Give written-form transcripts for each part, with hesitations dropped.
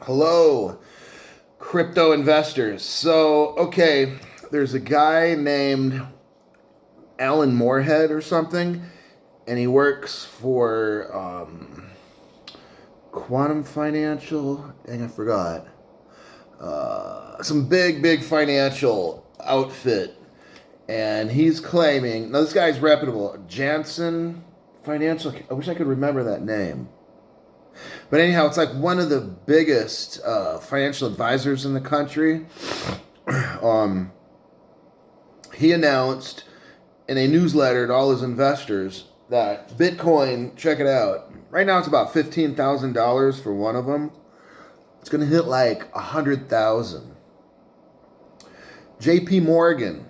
Hello, crypto investors. Okay, there's a guy named Alan Moorhead or something, and he works for Quantum Financial. Dang, I forgot. Some big financial outfit. And he's claiming, now this guy's reputable, Jansen Financial. I wish I could remember that name. But anyhow, it's like one of the biggest financial advisors in the country. Um, he announced in a newsletter to all his investors that Bitcoin, check it out. Right now, it's about $15,000 for one of them. It's going to hit like 100,000. J.P. Morgan,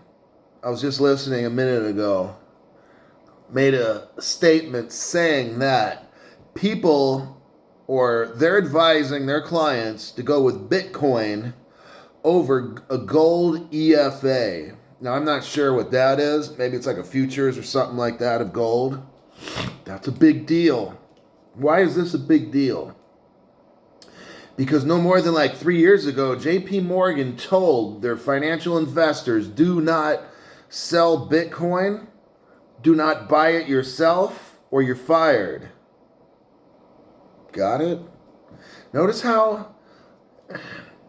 I was just listening a minute ago, made a statement saying that people or they're advising their clients to go with Bitcoin over a gold EFA. Now, I'm not sure what that is. Maybe it's like a futures or something like that of gold. That's a big deal. Why is this a big deal? Because no more than like 3 years ago, JP Morgan told their financial investors, do not sell Bitcoin, do not buy it yourself, or you're fired. Got it? Notice how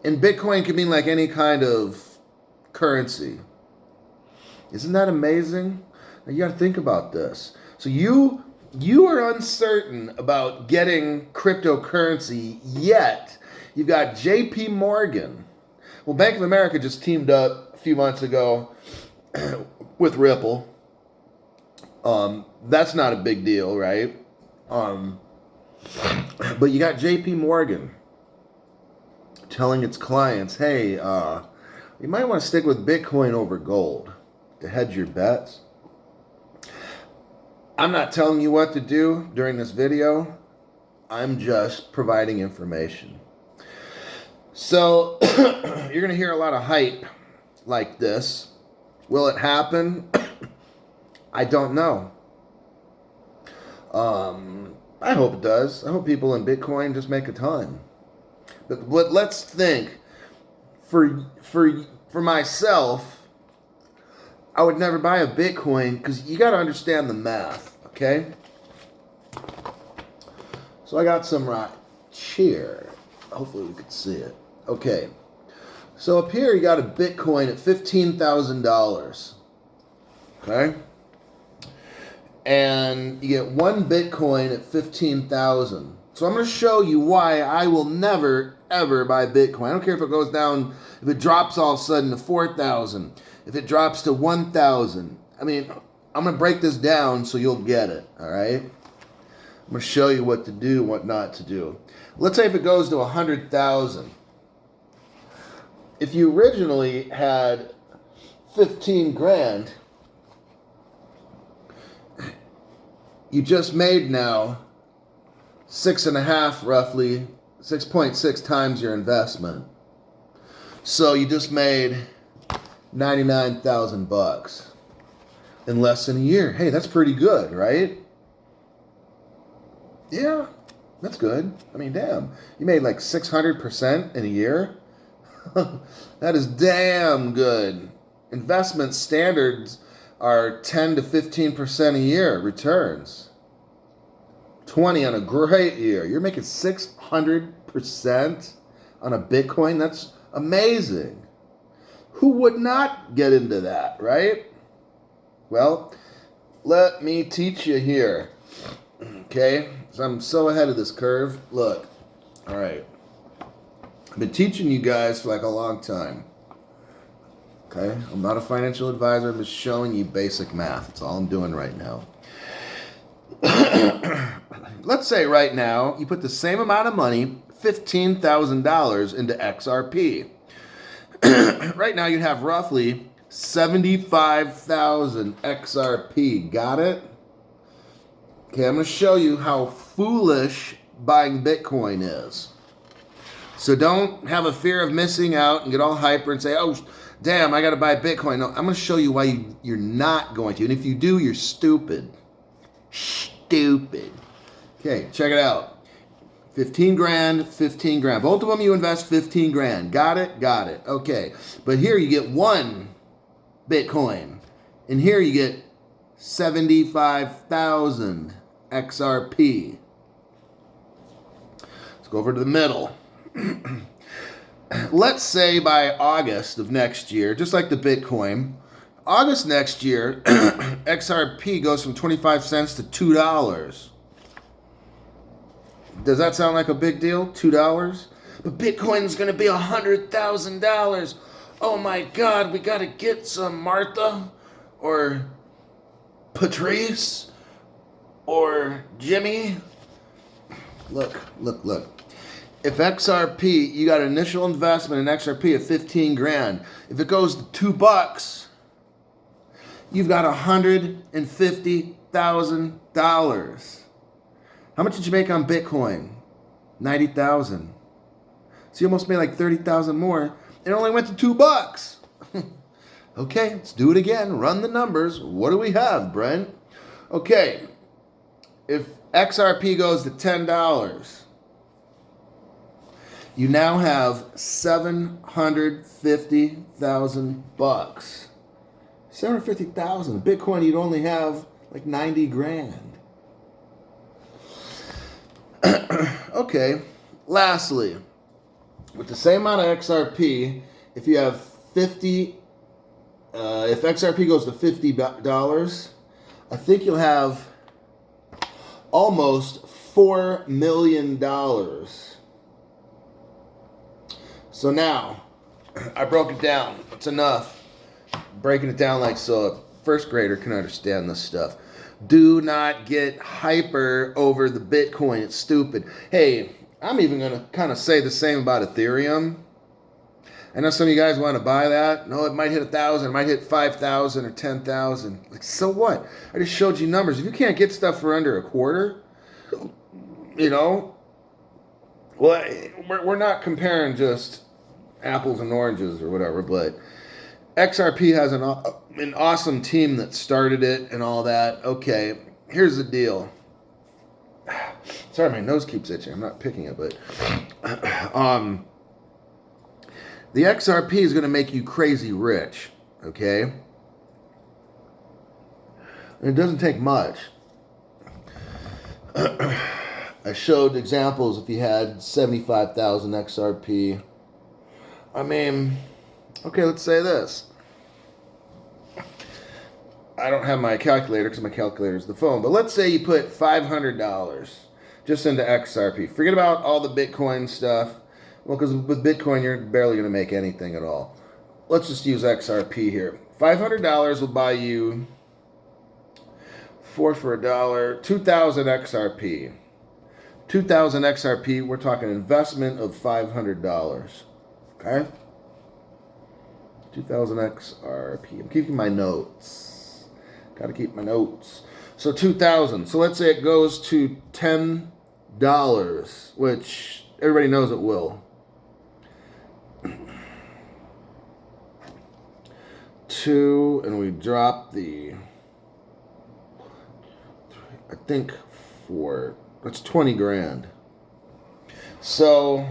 and Bitcoin can mean like any kind of currency. Isn't that amazing? Now you got to think about this. So you are uncertain about getting cryptocurrency, yet you've got JP Morgan. Well, Bank of America just teamed up a few months ago with Ripple. That's not a big deal, right? But you got JP Morgan telling its clients, hey, you might want to stick with Bitcoin over gold to hedge your bets. I'm not telling you what to do during this video. I'm just providing information. So you're going to hear a lot of hype like this. Will it happen? I don't know. I hope it does. I hope people in Bitcoin just make a ton. But let's think. For myself, I would never buy a Bitcoin because you got to understand the math, okay? So I got some right here. Hopefully we can see it. Okay. So up here you got a Bitcoin at $15,000. Okay? And you get one Bitcoin at 15,000. So I'm going to show you why I will never, ever buy Bitcoin. I don't care if it goes down, if it drops all of a sudden to 4,000, if it drops to 1,000. I mean, I'm going to break this down so you'll get it, all right? I'm going to show you what to do, what not to do. Let's say if it goes to 100,000. If you originally had 15 grand, you just made now 6.5, roughly 6.6 times your investment. So you just made 99,000 bucks in less than a year. Hey, that's pretty good, right? Yeah, that's good. I mean, damn, you made like 600% in a year. That is damn good. Investment standards are 10 to 15% a year returns. 20 on a great year. You're making 600% on a Bitcoin. That's amazing. Who would not get into that, right? Well, let me teach you here. Okay? So I'm so ahead of this curve. Look. All right. I've been teaching you guys for like a long time. Okay? I'm not a financial advisor. I'm just showing you basic math. That's all I'm doing right now. Let's say right now you put the same amount of money, $15,000, into XRP. Right now you'd have roughly 75,000 XRP. Got it? Okay, I'm going to show you how foolish buying Bitcoin is. So don't have a fear of missing out and get all hyper and say, oh, damn, I got to buy Bitcoin. No, I'm going to show you why you're not going to. And if you do, you're stupid. Stupid. Okay, check it out. 15 grand, 15 grand. Both of them you invest 15 grand. Got it? Got it. Okay. But here you get one Bitcoin. And here you get 75,000 XRP. Let's go over to the middle. Let's say by August of next year, just like the Bitcoin, August next year, XRP goes from 25 cents to $2. Does that sound like a big deal? $2? But Bitcoin's going to be $100,000. Oh my God, we got to get some, Martha or Patrice or Jimmy. Look. If XRP, you got an initial investment in XRP of 15 grand. If it goes to $2, you've got $150,000. How much did you make on Bitcoin? 90,000. So you almost made like 30,000 more. It only went to $2. Okay, let's do it again. Run the numbers. What do we have, Brent? Okay, if XRP goes to $10, you now have $750,000. 750,000. Bitcoin, you'd only have like 90 grand. Okay, lastly, with the same amount of XRP, if you have if XRP goes to $50, I think you'll have almost $4 million. So now, I broke it down. It's enough. Breaking it down like so a first grader can understand this stuff. Do not get hyper over the Bitcoin. It's stupid. Hey, I'm even going to kind of say the same about Ethereum. I know some of you guys want to buy that. No, it might hit 1,000. It might hit 5,000 or 10,000. Like, so what? I just showed you numbers. If you can't get stuff for under a quarter, you know, well, we're not comparing just apples and oranges or whatever, but XRP has an awesome team that started it and all that. Okay, here's the deal. Sorry, my nose keeps itching. I'm not picking it, but the XRP is going to make you crazy rich, okay? And it doesn't take much. I showed examples if you had 75,000 XRP. I mean, okay, let's say this. I don't have my calculator because my calculator is the phone. But let's say you put $500 just into XRP. Forget about all the Bitcoin stuff. Well, because with Bitcoin, you're barely going to make anything at all. Let's just use XRP here. $500 will buy you 4 for $1, 2,000 XRP. 2,000 XRP, we're talking investment of $500. Okay? 2,000 XRP. I'm keeping my notes. Got to keep my notes. So 2,000. So let's say it goes to $10, which everybody knows it will. And we drop the, I think that's 20 grand. So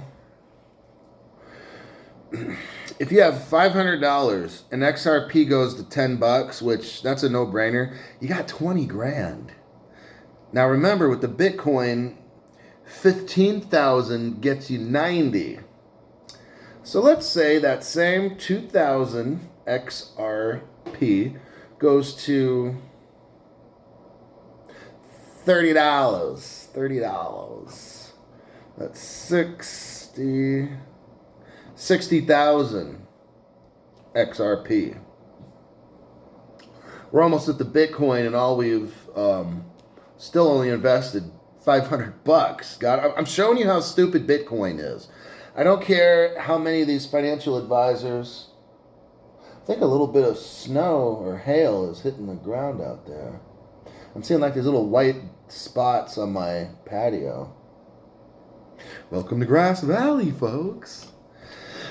if you have $500 and XRP goes to $10, which that's a no-brainer, you got 20 grand. Now remember, with the Bitcoin, 15,000 gets you 90. So let's say that same 2,000 XRP goes to $30. That's 60,000 XRP. We're almost at the Bitcoin, and all we've still only invested $500. God, I'm showing you how stupid Bitcoin is. I don't care how many of these financial advisors. I think a little bit of snow or hail is hitting the ground out there. I'm seeing like these little white spots on my patio. Welcome to Grass Valley, folks.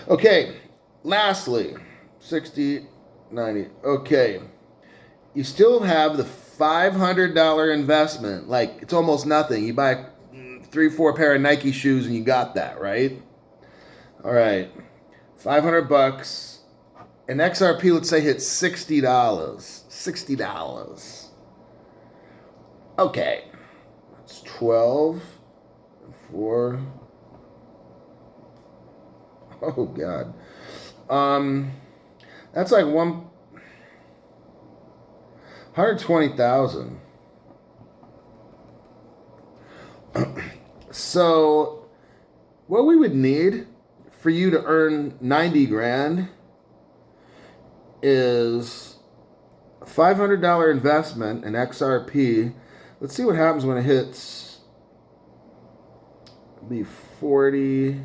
Okay, lastly, 60, 90. Okay, you still have the $500 investment. Like, it's almost nothing. You buy 3-4 pair of Nike shoes and you got that, right? All right. $500. An XRP, let's say, hits $60. $60. Okay. That's 12 and 4. Oh God. That's like 120,000. So what we would need for you to earn 90 grand is a $500 investment in XRP. Let's see what happens when it hits. It'll be 40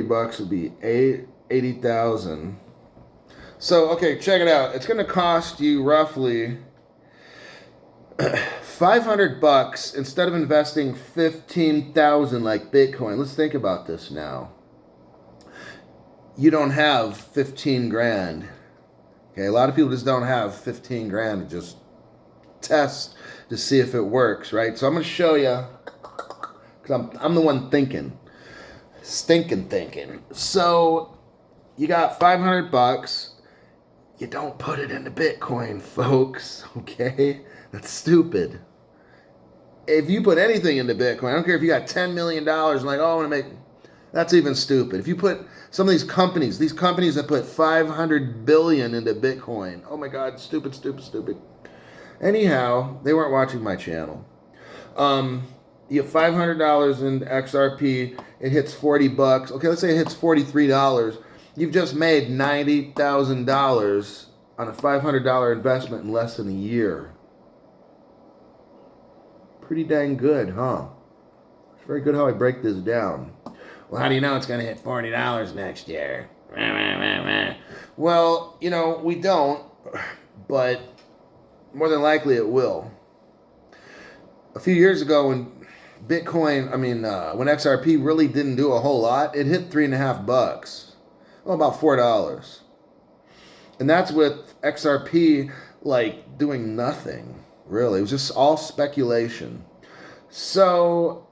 bucks would be 80,000. So, okay, check it out. It's going to cost you roughly $500 instead of investing 15,000 like Bitcoin. Let's think about this now. You don't have 15 grand. Okay, a lot of people just don't have 15 grand to just test to see if it works, right? So I'm going to show you, because I'm the one thinking. Stinking thinking. So you got $500. You don't put it into Bitcoin, folks. Okay? That's stupid. If you put anything into Bitcoin, I don't care if you got $10 million, like, oh, I want to make... That's even stupid. If you put some of these companies that put 500 billion into Bitcoin, oh my God, stupid, stupid, stupid. Anyhow, they weren't watching my channel. You have $500 in XRP. It hits 40 bucks. Okay, let's say it hits $43. You've just made $90,000 on a $500 investment in less than a year. Pretty dang good, huh? It's very good how I break this down. Well, how do you know it's going to hit $40 next year? Well, you know, we don't, but more than likely it will. A few years ago when Bitcoin, when XRP really didn't do a whole lot, it hit $3.50. Well, about $4. And that's with XRP, like, doing nothing, really. It was just all speculation. So,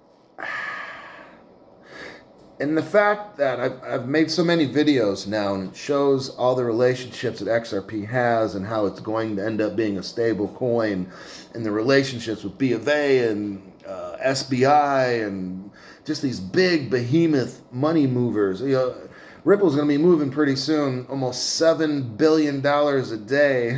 and the fact that I've made so many videos now, and it shows all the relationships that XRP has and how it's going to end up being a stable coin, and the relationships with B of A and SBI and just these big behemoth money movers. You know, Ripple's going to be moving pretty soon, almost $7 billion a day.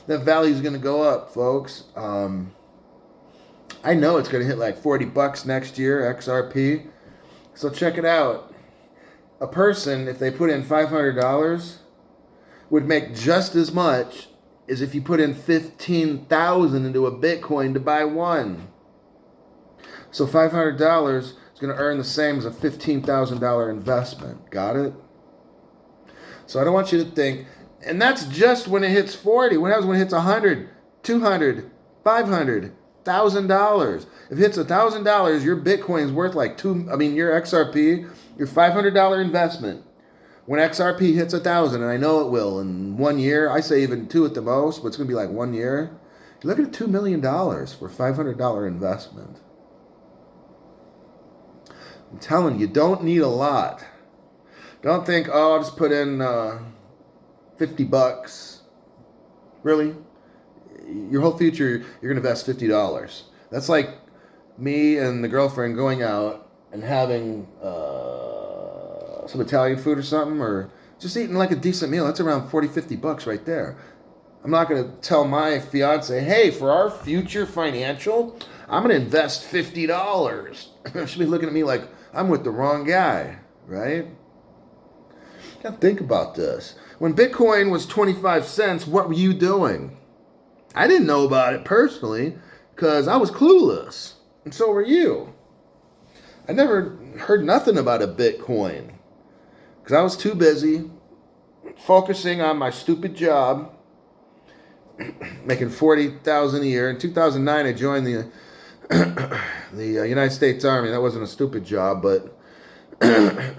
That value is going to go up, folks. I know it's going to hit like 40 bucks next year, XRP. So check it out. A person, if they put in $500, would make just as much as if you put in 15,000 into a Bitcoin to buy one. So $500 is going to earn the same as a $15,000 investment. Got it? So I don't want you to think, and that's just when it hits 40. What happens when it hits 100, 200, 500, $1,000? If it hits $1,000, your Bitcoin is worth like your XRP, your $500 investment. When XRP hits 1,000, and I know it will in 1 year, I say even 2 at the most, but it's going to be like 1 year. You're looking at $2 million for a $500 investment. I'm telling you, don't need a lot. Don't think, oh, I'll just put in 50 bucks. Really? Your whole future, you're going to invest $50. That's like me and the girlfriend going out and having some Italian food or something, or just eating like a decent meal. That's around 40, 50 bucks right there. I'm not going to tell my fiance, hey, for our future financial, I'm going to invest $50. She'll be looking at me like I'm with the wrong guy, right? You gotta think about this. When Bitcoin was 25 cents, what were you doing? I didn't know about it personally because I was clueless. And so were you. I never heard nothing about a Bitcoin because I was too busy focusing on my stupid job, making $40,000 a year. In 2009, I joined the United States Army. That wasn't a stupid job, but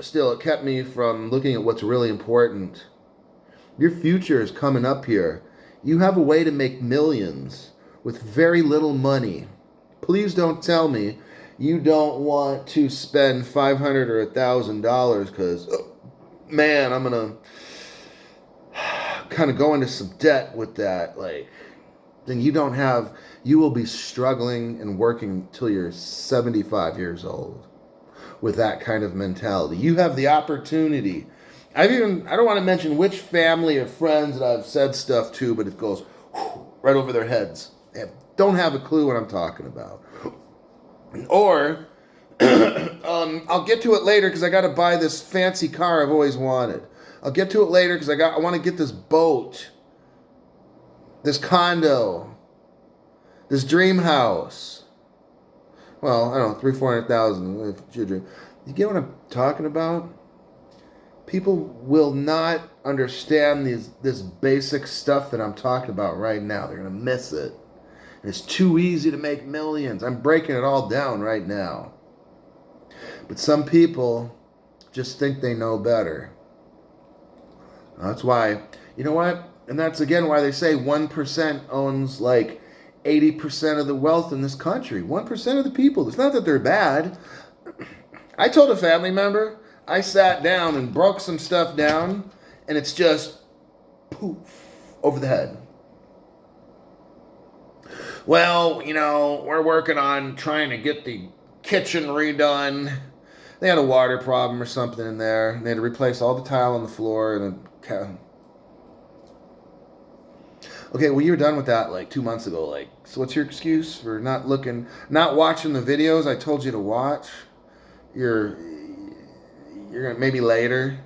still, it kept me from looking at what's really important. Your future is coming up here. You have a way to make millions with very little money. please don't tell me you don't want to spend $500 or $1,000 because, man, I'm going to kind of go into some debt with that. Like, then you will be struggling and working until you're 75 years old with that kind of mentality. You have the opportunity. I don't want to mention which family or friends that I've said stuff to, but it goes right over their heads. They don't have a clue what I'm talking about. Or, I'll get to it later because I got to buy this fancy car I've always wanted. I'll get to it later because I want to get this boat, this condo, this dream house. Well, I don't know, 300,000-400,000 if your dream. You get what I'm talking about? People will not understand this basic stuff that I'm talking about right now. They're gonna miss it. And it's too easy to make millions. I'm breaking it all down right now. But some people just think they know better. That's why, you know what? And that's again why they say 1% owns like 80% of the wealth in this country. 1% of the people. It's not that they're bad. I told a family member, I sat down and broke some stuff down, and it's just poof over the head. Well, we're working on trying to get the kitchen redone. They had a water problem or something in there. They had to replace all the tile on the floor and okay, well, you were done with that like 2 months ago. Like, so what's your excuse for not watching the videos I told you to watch? You're gonna maybe later,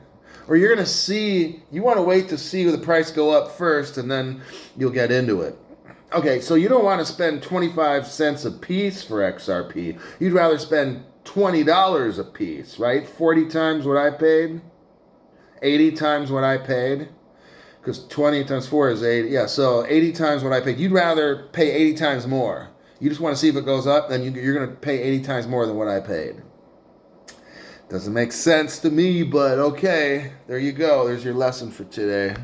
or you're gonna see. You want to wait to see the price go up first, and then you'll get into it. Okay, so you don't want to spend 25 cents a piece for XRP. You'd rather spend $20 a piece, right? 40 times what I paid, 80 times what I paid. Because 20 times 4 is 80. Yeah, so 80 times what I paid. You'd rather pay 80 times more. You just want to see if it goes up, then you're going to pay 80 times more than what I paid. Doesn't make sense to me, but okay. There you go. There's your lesson for today.